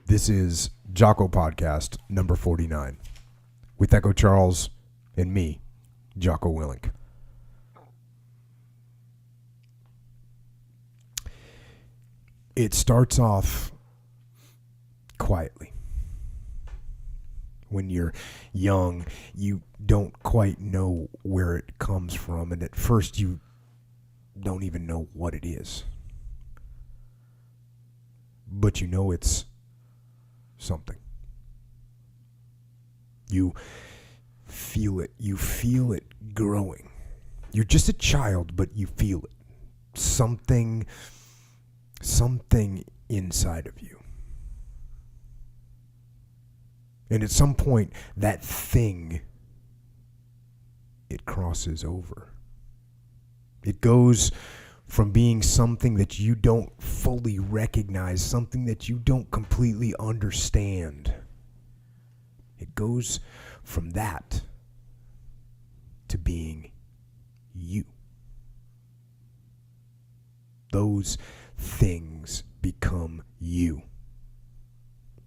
This is Jocko Podcast number 49 with Echo Charles and me, Jocko Willink. It starts off quietly. When you're young, you don't quite know where it comes from, and at first you don't even know what it is. But you know it's something. You feel it growing. You're just a child, but you feel it. Something inside of you. And at some point, that thing, it crosses over. It goes from being something that you don't fully recognize, something that you don't completely understand. It goes from that to being you. Those things become you.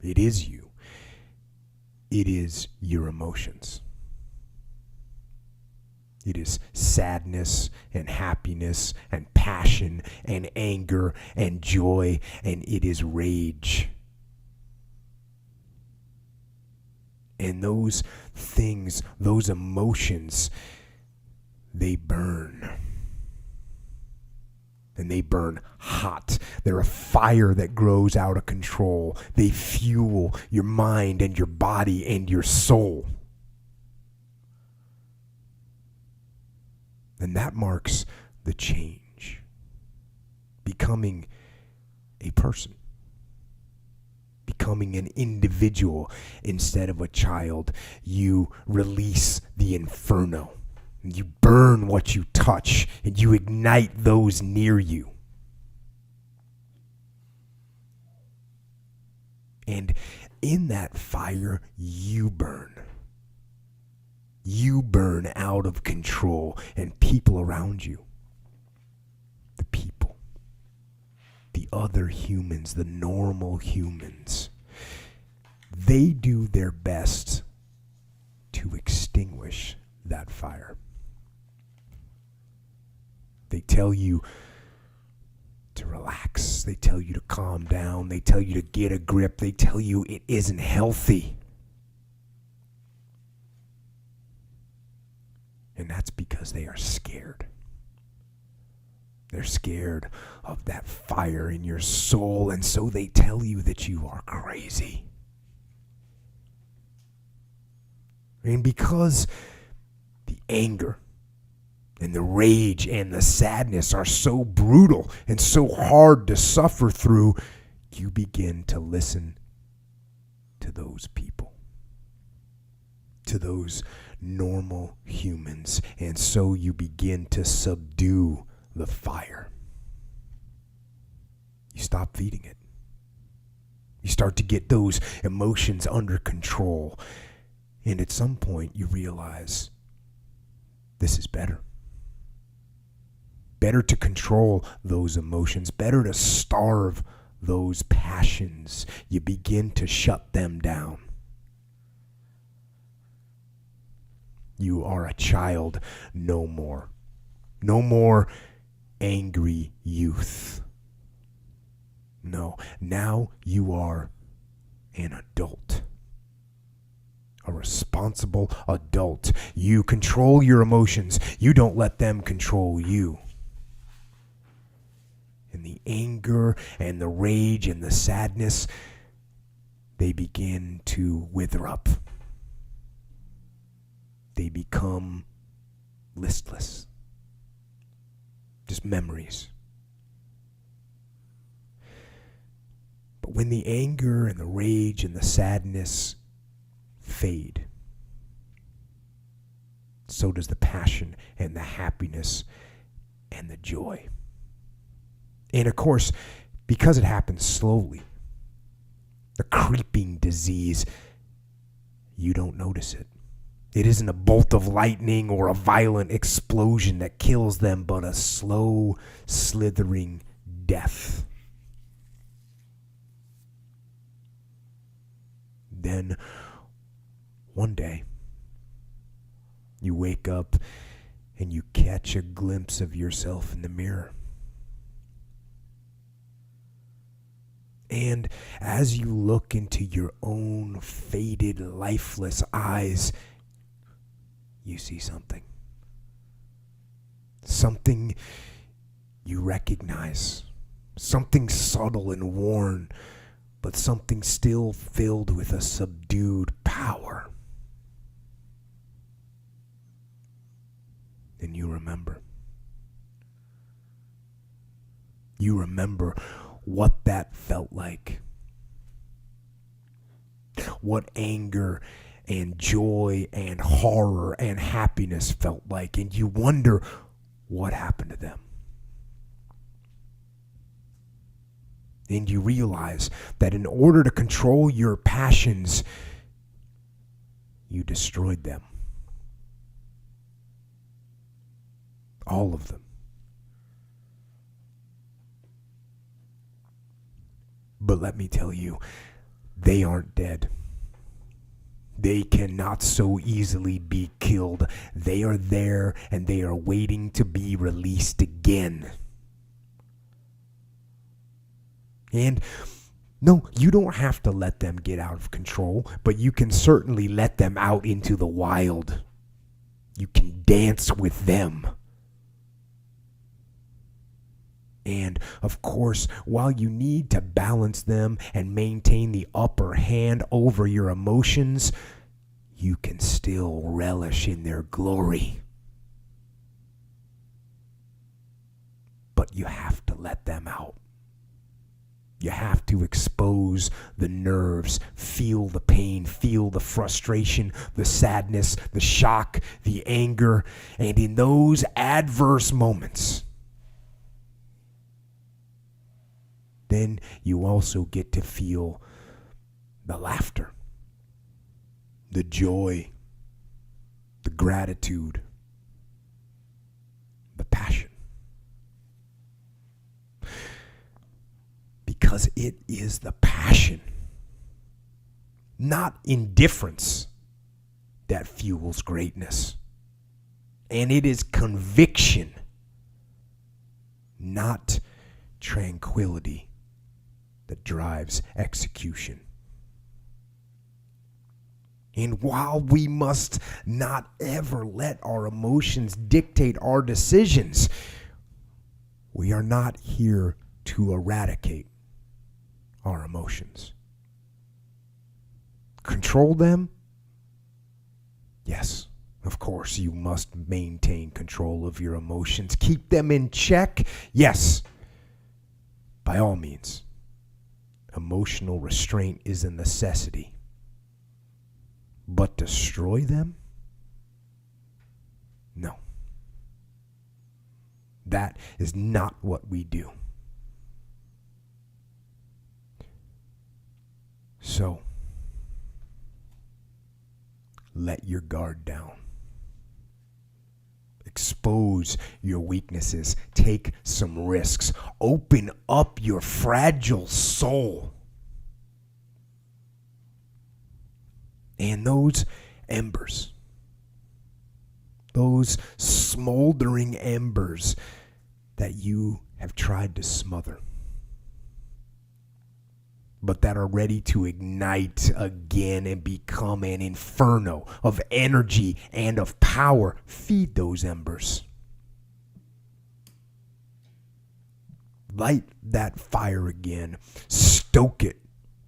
It is you. It is your emotions. It is sadness and happiness and passion and anger and joy, and it is rage. And those things, those emotions, they burn. And they burn hot. They're a fire that grows out of control. They fuel your mind and your body and your soul. And that marks the change. Becoming a person. Becoming an individual instead of a child. You release the inferno. You burn what you touch, and you ignite those near you. And in that fire, you burn. You burn out of control, and people around you, the people, the other humans, the normal humans, they do their best to extinguish that fire. They tell you to relax. They tell you to calm down. They tell you to get a grip. They tell you it isn't healthy. And that's because they are scared. They're scared of that fire in your soul, and so they tell you that you are crazy. And because the anger and the rage and the sadness are so brutal and so hard to suffer through, you begin to listen to those people, to those normal humans, and so you begin to subdue the fire. You stop feeding it. You start to get those emotions under control, and at some point you realize this is better. Better to control those emotions, better to starve those passions. You begin to shut them down. You are a child no more. No more angry youth. No, now you are an adult. A responsible adult. You control your emotions. You don't let them control you. And the anger and the rage and the sadness, they begin to wither up. They become listless. Just memories. But when the anger and the rage and the sadness fade, so does the passion and the happiness and the joy. And of course, because it happens slowly, the creeping disease, you don't notice it. It isn't a bolt of lightning or a violent explosion that kills them, but a slow, slithering death. Then, one day, you wake up and you catch a glimpse of yourself in the mirror. And as you look into your own faded, lifeless eyes, you see something. Something you recognize. Something subtle and worn, but something still filled with a subdued power. And you remember. You remember what that felt like. What anger and joy and horror and happiness felt like. And you wonder what happened to them. And you realize that in order to control your passions, you destroyed them. All of them. But let me tell you, they aren't dead. They cannot so easily be killed. They are there and they are waiting to be released again. And no, you don't have to let them get out of control, but you can certainly let them out into the wild. You can dance with them. And, of course, while you need to balance them and maintain the upper hand over your emotions, you can still relish in their glory. But you have to let them out. You have to expose the nerves, feel the pain, feel the frustration, the sadness, the shock, the anger, and in those adverse moments, then you also get to feel the laughter, the joy, the gratitude, the passion. Because it is the passion, not indifference, that fuels greatness. And it is conviction, not tranquility, that drives execution. And while we must not ever let our emotions dictate our decisions, we are not here to eradicate our emotions. Control them? Yes, of course, you must maintain control of your emotions. Keep them in check? Yes, by all means. Emotional restraint is a necessity. But destroy them? No. That is not what we do. So, let your guard down. Expose your weaknesses. Take some risks. Open up your fragile soul. And those embers, those smoldering embers that you have tried to smother, but that are ready to ignite again and become an inferno of energy and of power. Feed those embers. Light that fire again. Stoke it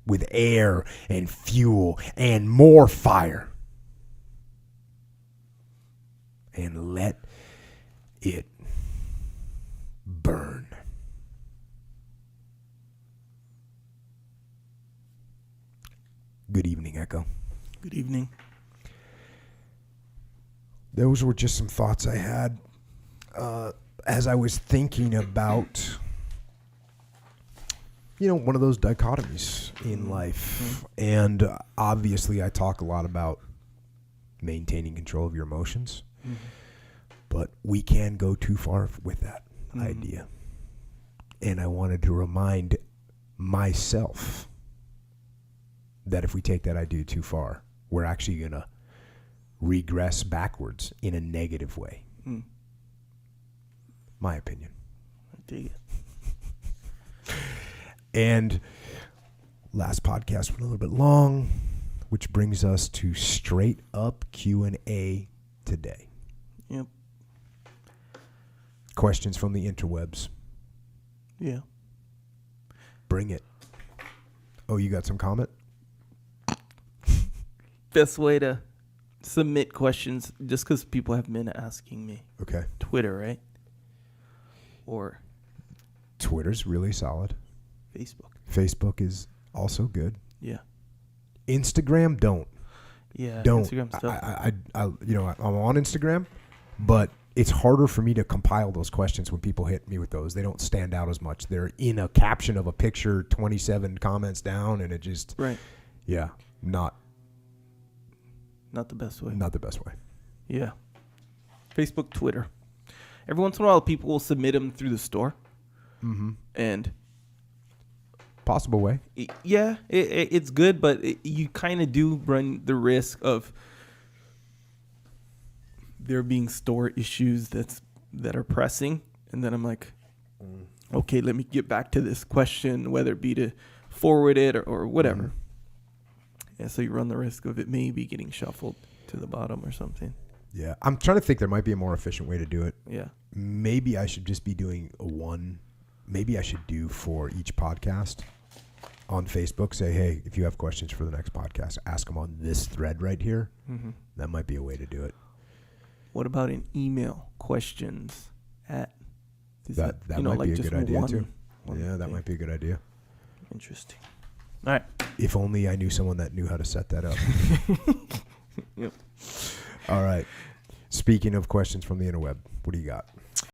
with air and fuel and more fire. And let it burn. Good evening, Echo. Good evening. Those were just some thoughts I had as I was thinking about, one of those dichotomies in life. And obviously I talk a lot about maintaining control of your emotions, but we can go too far with that idea. And I wanted to remind myself that if we take that idea too far, we're actually going to regress backwards in a negative way. My opinion. I dig it. And last podcast went a little bit long, which brings us to straight up Q&A today. Yep. Questions from the interwebs. Yeah. Bring it. Oh, you got some comment? Best way to submit questions, just because people have been asking me. Okay. Twitter, right? Or Twitter's really solid. Facebook. Facebook is also good. Yeah. Instagram, don't. Yeah. Don't. Instagram's tough. I'm on Instagram, but it's harder for me to compile those questions when people hit me with those. They don't stand out as much. They're in a caption of a picture, 27 comments down, and it just, right. Yeah, not the best way. Not the best way. Yeah. Facebook, Twitter. Every once in a while, people will submit them through the store. Mm-hmm. And possible way. It's good, but you kind of do run the risk of there being store issues that are pressing. And then I'm like, okay, let me get back to this question, whether it be to forward it or whatever. Mm-hmm. Yeah, so you run the risk of it maybe getting shuffled to the bottom or something. Yeah, I'm trying to think there might be a more efficient way to do it. Yeah. Maybe I should just be doing maybe I should do for each podcast on Facebook, say, hey, if you have questions for the next podcast, ask them on this thread right here. Mm-hmm. That might be a way to do it. What about an email? Questions at... That might be a good idea, too. Yeah, that might be a good idea. Interesting. All right. If only I knew someone that knew how to set that up. Yep. All right. Speaking of questions from the interweb, what do you got?